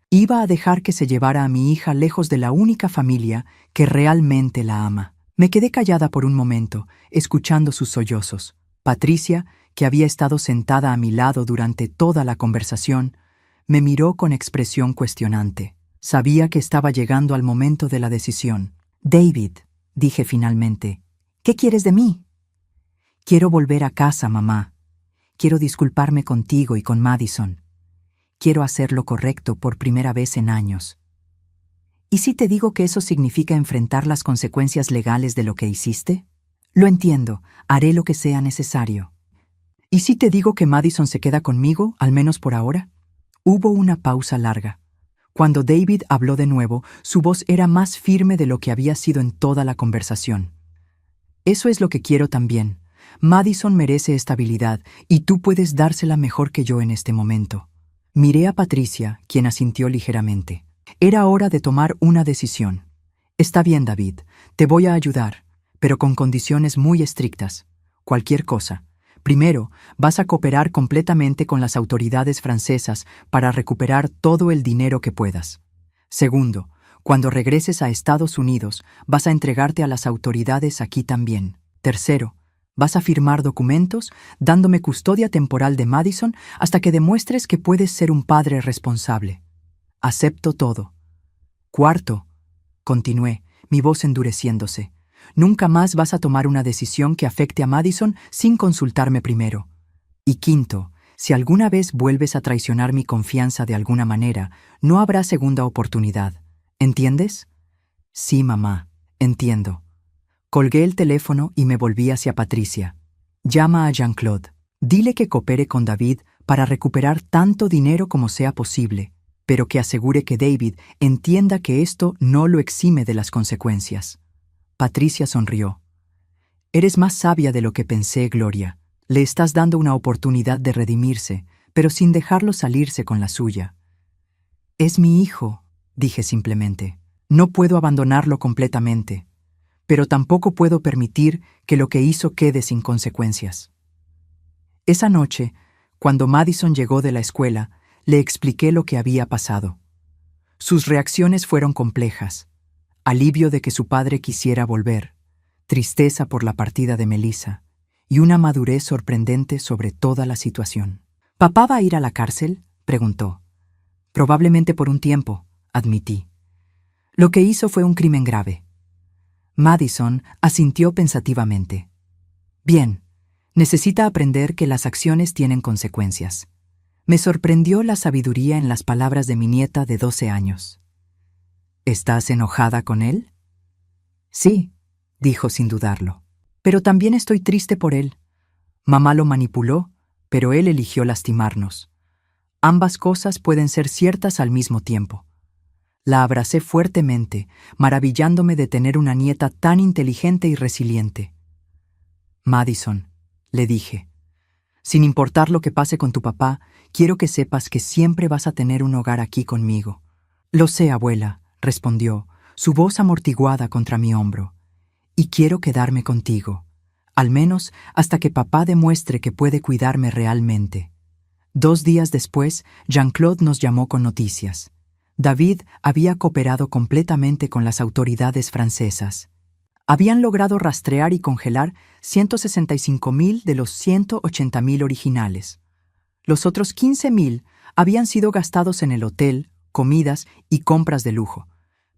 Iba a dejar que se llevara a mi hija lejos de la única familia que realmente la ama». Me quedé callada por un momento, escuchando sus sollozos. Patricia, que había estado sentada a mi lado durante toda la conversación, me miró con expresión cuestionante. Sabía que estaba llegando al momento de la decisión. «David», dije finalmente, «¿qué quieres de mí?» «Quiero volver a casa, mamá. Quiero disculparme contigo y con Madison. Quiero hacer lo correcto por primera vez en años». «¿Y si te digo que eso significa enfrentar las consecuencias legales de lo que hiciste?» «Lo entiendo, haré lo que sea necesario». «¿Y si te digo que Madison se queda conmigo, al menos por ahora?» Hubo una pausa larga. Cuando David habló de nuevo, su voz era más firme de lo que había sido en toda la conversación. «Eso es lo que quiero también. Madison merece estabilidad, y tú puedes dársela mejor que yo en este momento». Miré a Patricia, quien asintió ligeramente. Era hora de tomar una decisión. «Está bien, David, te voy a ayudar, pero con condiciones muy estrictas. Cualquier cosa. Primero, vas a cooperar completamente con las autoridades francesas para recuperar todo el dinero que puedas. Segundo, cuando regreses a Estados Unidos, vas a entregarte a las autoridades aquí también. Tercero, vas a firmar documentos dándome custodia temporal de Madison hasta que demuestres que puedes ser un padre responsable. Acepto todo. Cuarto», continué, mi voz endureciéndose, «nunca más vas a tomar una decisión que afecte a Madison sin consultarme primero. Y quinto, si alguna vez vuelves a traicionar mi confianza de alguna manera, no habrá segunda oportunidad. ¿Entiendes?» «Sí, mamá, entiendo». Colgué el teléfono y me volví hacia Patricia. «Llama a Jean-Claude. Dile que coopere con David para recuperar tanto dinero como sea posible. pero que asegure que David entienda que esto no lo exime de las consecuencias. Patricia sonrió. Eres más sabia de lo que pensé, Gloria. Le estás dando una oportunidad de redimirse, pero sin dejarlo salirse con la suya. Es mi hijo, dije simplemente. No puedo abandonarlo completamente, pero tampoco puedo permitir que lo que hizo quede sin consecuencias. Esa noche, cuando Madison llegó de la escuela, le expliqué lo que había pasado. Sus reacciones fueron complejas: alivio de que su padre quisiera volver, tristeza por la partida de Melissa y una madurez sorprendente sobre toda la situación. ¿Papá va a ir a la cárcel?, preguntó. Probablemente por un tiempo, admití. Lo que hizo fue un crimen grave. Madison asintió pensativamente. Bien, necesita aprender que las acciones tienen consecuencias. Me sorprendió la sabiduría en las palabras de mi nieta de 12 años. ¿Estás enojada con él? Sí, dijo sin dudarlo. Pero también estoy triste por él. Mamá lo manipuló, pero él eligió lastimarnos. Ambas cosas pueden ser ciertas al mismo tiempo. La abracé fuertemente, maravillándome de tener una nieta tan inteligente y resiliente. Madison, le dije, sin importar lo que pase con tu papá, quiero que sepas que siempre vas a tener un hogar aquí conmigo. Lo sé, abuela, respondió, su voz amortiguada contra mi hombro. Y quiero quedarme contigo, al menos hasta que papá demuestre que puede cuidarme realmente. 2 días después, Jean-Claude nos llamó con noticias. David había cooperado completamente con las autoridades francesas. Habían logrado rastrear y congelar 165,000 de los 180,000 originales. Los otros 15,000 habían sido gastados en el hotel, comidas y compras de lujo,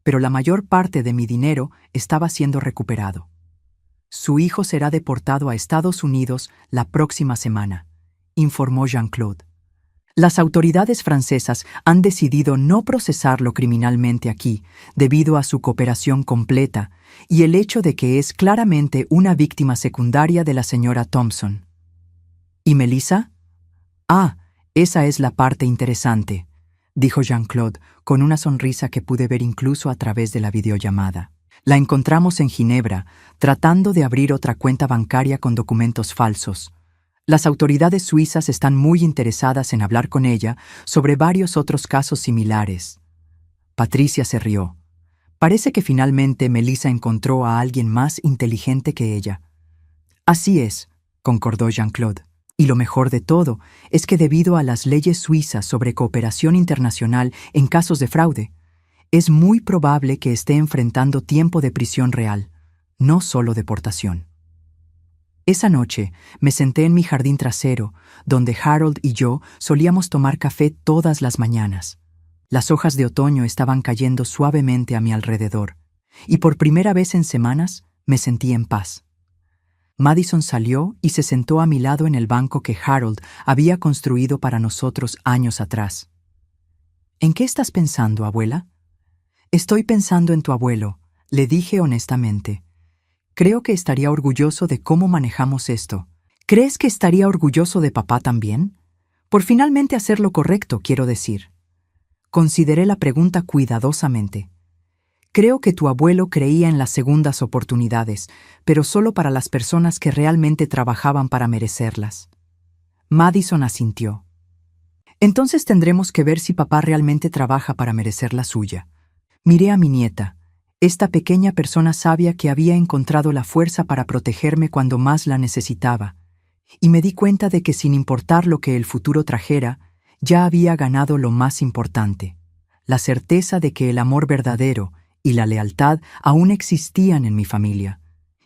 pero la mayor parte de mi dinero estaba siendo recuperado. Su hijo será deportado a Estados Unidos la próxima semana, informó Jean-Claude. Las autoridades francesas han decidido no procesarlo criminalmente aquí, debido a su cooperación completa y el hecho de que es claramente una víctima secundaria de la señora Thompson. ¿Y Melissa? Ah, esa es la parte interesante, dijo Jean-Claude con una sonrisa que pude ver incluso a través de la videollamada. La encontramos en Ginebra, tratando de abrir otra cuenta bancaria con documentos falsos. Las autoridades suizas están muy interesadas en hablar con ella sobre varios otros casos similares. Patricia se rió. Parece que finalmente Melissa encontró a alguien más inteligente que ella. Así es, concordó Jean-Claude. Y lo mejor de todo es que debido a las leyes suizas sobre cooperación internacional en casos de fraude, es muy probable que esté enfrentando tiempo de prisión real, no solo deportación. Esa noche me senté en mi jardín trasero, donde Harold y yo solíamos tomar café todas las mañanas. Las hojas de otoño estaban cayendo suavemente a mi alrededor, y por primera vez en semanas me sentí en paz. Madison salió y se sentó a mi lado en el banco que Harold había construido para nosotros años atrás. ¿En qué estás pensando, abuela? Estoy pensando en tu abuelo, le dije honestamente. Creo que estaría orgulloso de cómo manejamos esto. ¿Crees que estaría orgulloso de papá también? Por finalmente hacer lo correcto, quiero decir. Consideré la pregunta cuidadosamente. Creo que tu abuelo creía en las segundas oportunidades, pero solo para las personas que realmente trabajaban para merecerlas. Madison asintió. Entonces tendremos que ver si papá realmente trabaja para merecer la suya. Miré a mi nieta, esta pequeña persona sabia que había encontrado la fuerza para protegerme cuando más la necesitaba, y me di cuenta de que sin importar lo que el futuro trajera, ya había ganado lo más importante, la certeza de que el amor verdadero y la lealtad aún existían en mi familia,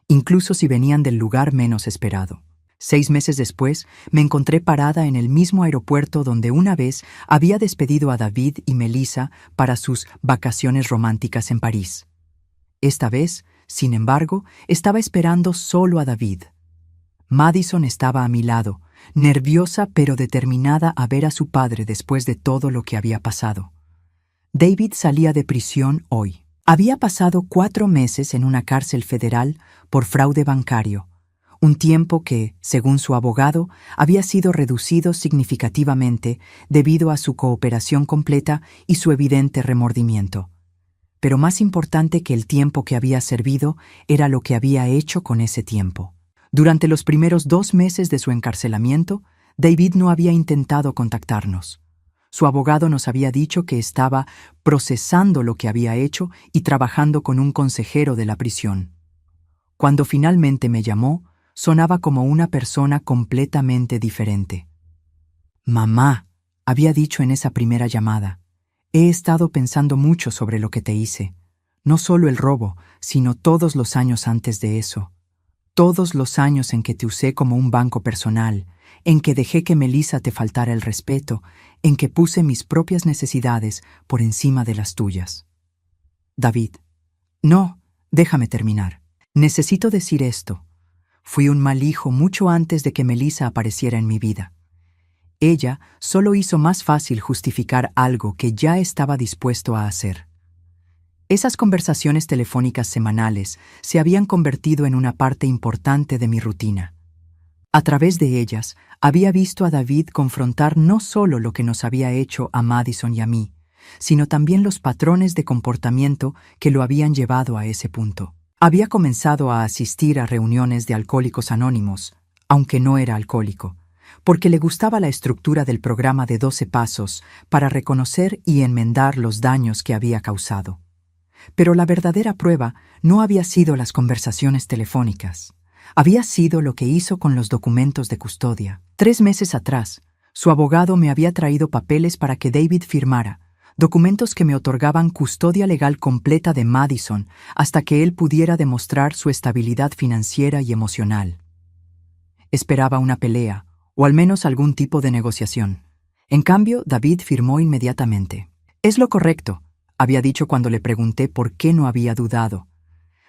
incluso si venían del lugar menos esperado. 6 meses después, me encontré parada en el mismo aeropuerto donde una vez había despedido a David y Melissa para sus vacaciones románticas en París. Esta vez, sin embargo, estaba esperando solo a David. Madison estaba a mi lado, nerviosa pero determinada a ver a su padre después de todo lo que había pasado. David salía de prisión hoy. Había pasado 4 meses en una cárcel federal por fraude bancario, un tiempo que, según su abogado, había sido reducido significativamente debido a su cooperación completa y su evidente remordimiento. Pero más importante que el tiempo que había servido era lo que había hecho con ese tiempo. Durante los primeros 2 meses de su encarcelamiento, David no había intentado contactarnos. Su abogado nos había dicho que estaba procesando lo que había hecho y trabajando con un consejero de la prisión. Cuando finalmente me llamó, sonaba como una persona completamente diferente. «Mamá», había dicho en esa primera llamada, «he estado pensando mucho sobre lo que te hice. No solo el robo, sino todos los años antes de eso. Todos los años en que te usé como un banco personal, en que dejé que Melissa te faltara el respeto, en que puse mis propias necesidades por encima de las tuyas». David. «No, déjame terminar. Necesito decir esto. Fui un mal hijo mucho antes de que Melissa apareciera en mi vida. Ella solo hizo más fácil justificar algo que ya estaba dispuesto a hacer. Esas conversaciones telefónicas semanales se habían convertido en una parte importante de mi rutina. A través de ellas, había visto a David confrontar no solo lo que nos había hecho a Madison y a mí, sino también los patrones de comportamiento que lo habían llevado a ese punto. Había comenzado a asistir a reuniones de Alcohólicos Anónimos, aunque no era alcohólico, porque le gustaba la estructura del programa de 12 pasos para reconocer y enmendar los daños que había causado. Pero la verdadera prueba no había sido las conversaciones telefónicas. Había sido lo que hizo con los documentos de custodia. 3 meses atrás, su abogado me había traído papeles para que David firmara, documentos que me otorgaban custodia legal completa de Madison hasta que él pudiera demostrar su estabilidad financiera y emocional. Esperaba una pelea, o al menos algún tipo de negociación. En cambio, David firmó inmediatamente. «Es lo correcto», había dicho cuando le pregunté por qué no había dudado.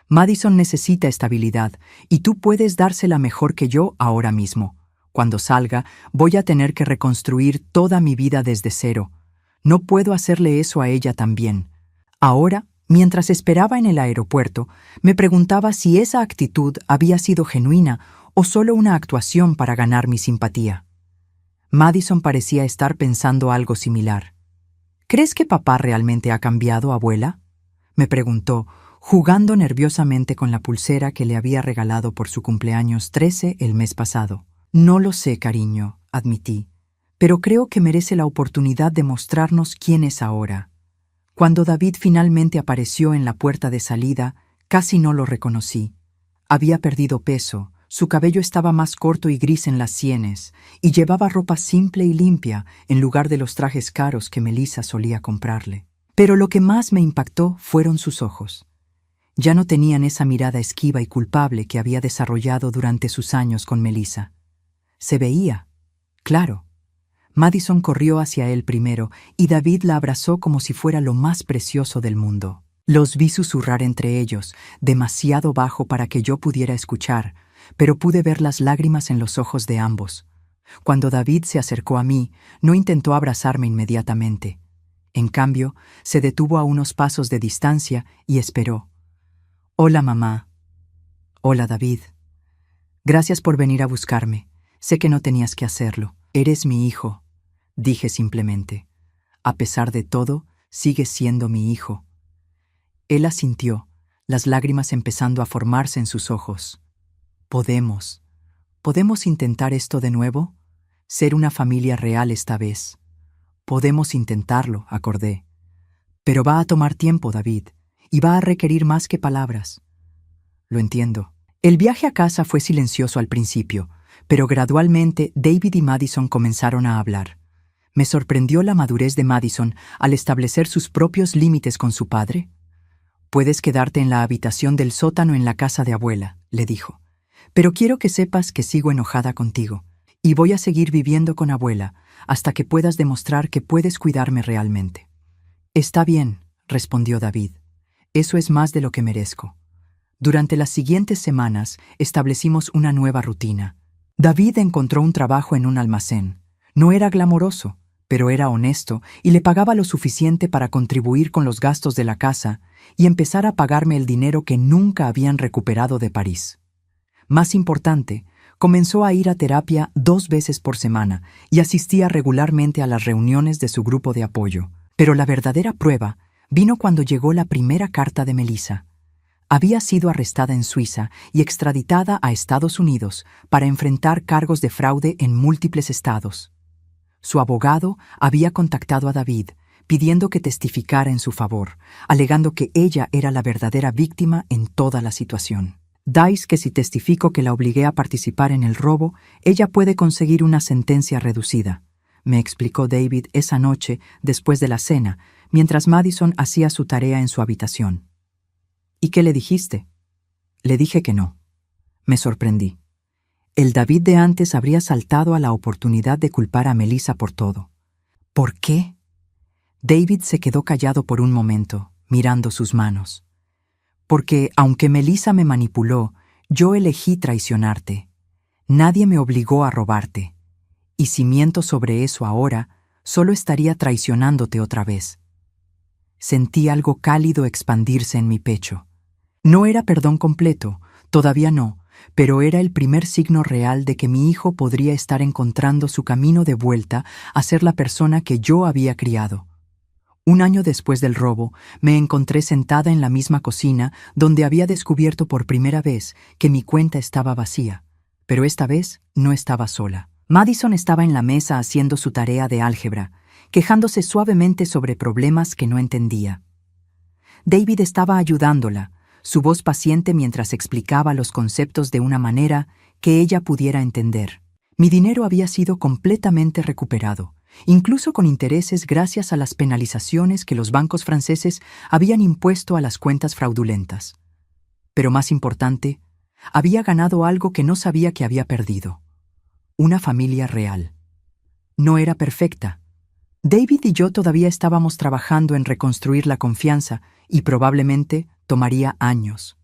«Madison necesita estabilidad, y tú puedes dársela mejor que yo ahora mismo. Cuando salga, voy a tener que reconstruir toda mi vida desde cero. No puedo hacerle eso a ella también». Ahora, mientras esperaba en el aeropuerto, me preguntaba si esa actitud había sido genuina o solo una actuación para ganar mi simpatía. Madison parecía estar pensando algo similar. «¿Crees que papá realmente ha cambiado, abuela?», me preguntó, jugando nerviosamente con la pulsera que le había regalado por su cumpleaños 13 el mes pasado. «No lo sé, cariño», admití, «pero creo que merece la oportunidad de mostrarnos quién es ahora». Cuando David finalmente apareció en la puerta de salida, casi no lo reconocí. Había perdido peso, su cabello estaba más corto y gris en las sienes, y llevaba ropa simple y limpia en lugar de los trajes caros que Melissa solía comprarle. Pero lo que más me impactó fueron sus ojos. Ya no tenían esa mirada esquiva y culpable que había desarrollado durante sus años con Melissa. Se veía, claro. Madison corrió hacia él primero y David la abrazó como si fuera lo más precioso del mundo. Los vi susurrar entre ellos, demasiado bajo para que yo pudiera escuchar, pero pude ver las lágrimas en los ojos de ambos. Cuando David se acercó a mí, no intentó abrazarme inmediatamente. En cambio, se detuvo a unos pasos de distancia y esperó. «Hola, mamá». «Hola, David. Gracias por venir a buscarme. Sé que no tenías que hacerlo. Eres mi hijo», dije simplemente. «A pesar de todo, sigues siendo mi hijo». Él asintió, las lágrimas empezando a formarse en sus ojos. «¿Podemos intentar esto de nuevo? Ser una familia real esta vez». «Podemos intentarlo», acordé. «Pero va a tomar tiempo, David, y va a requerir más que palabras». «Lo entiendo». El viaje a casa fue silencioso al principio, pero gradualmente David y Madison comenzaron a hablar. Me sorprendió la madurez de Madison al establecer sus propios límites con su padre. «Puedes quedarte en la habitación del sótano en la casa de abuela», le dijo. «Pero quiero que sepas que sigo enojada contigo, y voy a seguir viviendo con abuela hasta que puedas demostrar que puedes cuidarme realmente». «Está bien», respondió David. «Eso es más de lo que merezco». Durante las siguientes semanas establecimos una nueva rutina. David encontró un trabajo en un almacén. No era glamoroso, pero era honesto y le pagaba lo suficiente para contribuir con los gastos de la casa y empezar a pagarme el dinero que nunca habían recuperado de París. Más importante, comenzó a ir a terapia 2 veces por semana y asistía regularmente a las reuniones de su grupo de apoyo. Pero la verdadera prueba vino cuando llegó la primera carta de Melissa. Había sido arrestada en Suiza y extraditada a Estados Unidos para enfrentar cargos de fraude en múltiples estados. Su abogado había contactado a David, pidiendo que testificara en su favor, alegando que ella era la verdadera víctima en toda la situación. Dais que si testifico que la obligué a participar en el robo, ella puede conseguir una sentencia reducida, me explicó David esa noche después de la cena, mientras Madison hacía su tarea en su habitación. ¿Y qué le dijiste? Le dije que no. Me sorprendí. El David de antes habría saltado a la oportunidad de culpar a Melissa por todo. ¿Por qué? David se quedó callado por un momento, mirando sus manos. Porque, aunque Melissa me manipuló, yo elegí traicionarte. Nadie me obligó a robarte. Y si miento sobre eso ahora, solo estaría traicionándote otra vez. Sentí algo cálido expandirse en mi pecho. No era perdón completo, todavía no, pero era el primer signo real de que mi hijo podría estar encontrando su camino de vuelta a ser la persona que yo había criado. 1 año después del robo, me encontré sentada en la misma cocina donde había descubierto por primera vez que mi cuenta estaba vacía, pero esta vez no estaba sola. Madison estaba en la mesa haciendo su tarea de álgebra, quejándose suavemente sobre problemas que no entendía. David estaba ayudándola, su voz paciente mientras explicaba los conceptos de una manera que ella pudiera entender. Mi dinero había sido completamente recuperado, incluso con intereses gracias a las penalizaciones que los bancos franceses habían impuesto a las cuentas fraudulentas. Pero más importante, había ganado algo que no sabía que había perdido: una familia real. No era perfecta. David y yo todavía estábamos trabajando en reconstruir la confianza y probablemente tomaría años.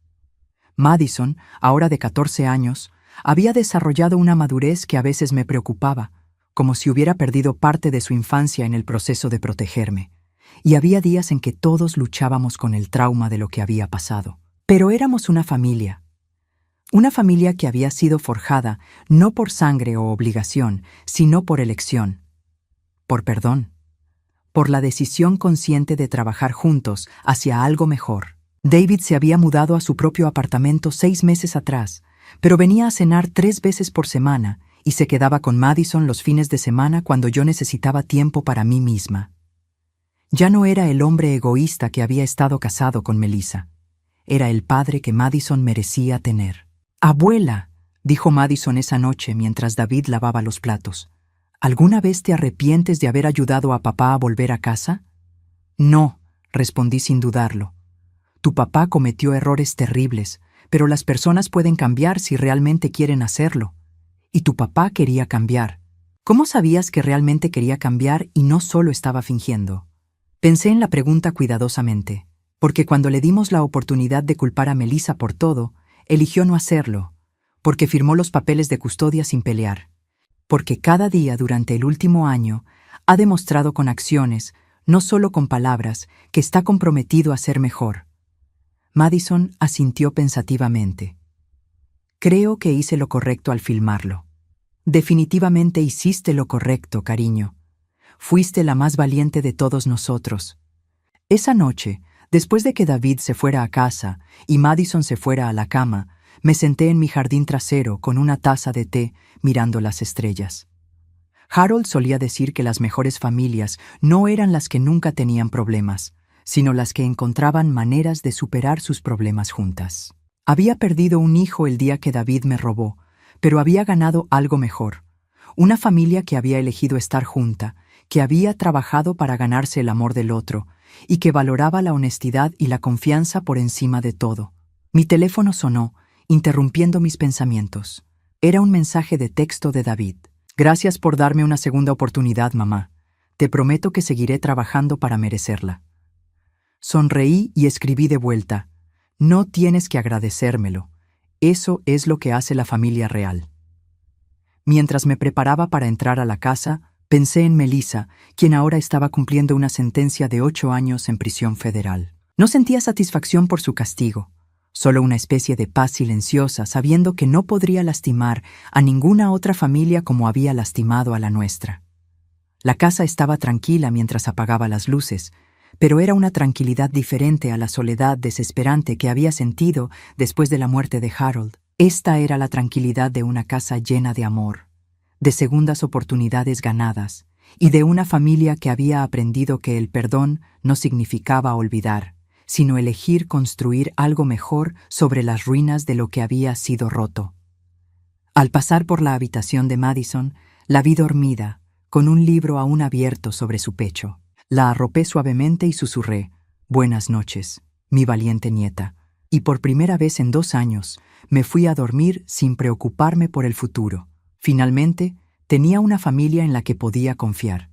Madison, ahora de 14 años, había desarrollado una madurez que a veces me preocupaba, como si hubiera perdido parte de su infancia en el proceso de protegerme, y había días en que todos luchábamos con el trauma de lo que había pasado. Pero éramos una familia que había sido forjada no por sangre o obligación, sino por elección, por perdón, por la decisión consciente de trabajar juntos hacia algo mejor. David se había mudado a su propio apartamento 6 meses atrás, pero venía a cenar 3 veces por semana y se quedaba con Madison los fines de semana cuando yo necesitaba tiempo para mí misma. Ya no era el hombre egoísta que había estado casado con Melissa. Era el padre que Madison merecía tener. «Abuela», dijo Madison esa noche mientras David lavaba los platos, «¿alguna vez te arrepientes de haber ayudado a papá a volver a casa?» «No», respondí sin dudarlo. «Tu papá cometió errores terribles, pero las personas pueden cambiar si realmente quieren hacerlo. Y tu papá quería cambiar. ¿Cómo sabías que realmente quería cambiar y no solo estaba fingiendo?» Pensé en la pregunta cuidadosamente, porque cuando le dimos la oportunidad de culpar a Melissa por todo, eligió no hacerlo, porque firmó los papeles de custodia sin pelear, porque cada día durante el último año ha demostrado con acciones, no solo con palabras, que está comprometido a ser mejor. Madison asintió pensativamente. «Creo que hice lo correcto al filmarlo». «Definitivamente hiciste lo correcto, cariño. Fuiste la más valiente de todos nosotros». Esa noche, después de que David se fuera a casa y Madison se fuera a la cama, me senté en mi jardín trasero con una taza de té mirando las estrellas. Harold solía decir que las mejores familias no eran las que nunca tenían problemas, sino las que encontraban maneras de superar sus problemas juntas. Había perdido un hijo el día que David me robó, pero había ganado algo mejor. Una familia que había elegido estar junta, que había trabajado para ganarse el amor del otro y que valoraba la honestidad y la confianza por encima de todo. Mi teléfono sonó, interrumpiendo mis pensamientos. Era un mensaje de texto de David. «Gracias por darme una segunda oportunidad, mamá. Te prometo que seguiré trabajando para merecerla». Sonreí y escribí de vuelta: «No tienes que agradecérmelo. Eso es lo que hace la familia real». Mientras me preparaba para entrar a la casa, pensé en Melissa, quien ahora estaba cumpliendo una sentencia de 8 años en prisión federal. No sentía satisfacción por su castigo, solo una especie de paz silenciosa, sabiendo que no podría lastimar a ninguna otra familia como había lastimado a la nuestra. La casa estaba tranquila mientras apagaba las luces, pero era una tranquilidad diferente a la soledad desesperante que había sentido después de la muerte de Harold. Esta era la tranquilidad de una casa llena de amor, de segundas oportunidades ganadas, y de una familia que había aprendido que el perdón no significaba olvidar, sino elegir construir algo mejor sobre las ruinas de lo que había sido roto. Al pasar por la habitación de Madison, la vi dormida, con un libro aún abierto sobre su pecho. La arropé suavemente y susurré: «Buenas noches, mi valiente nieta». Y por primera vez en 2 años, me fui a dormir sin preocuparme por el futuro. Finalmente, tenía una familia en la que podía confiar.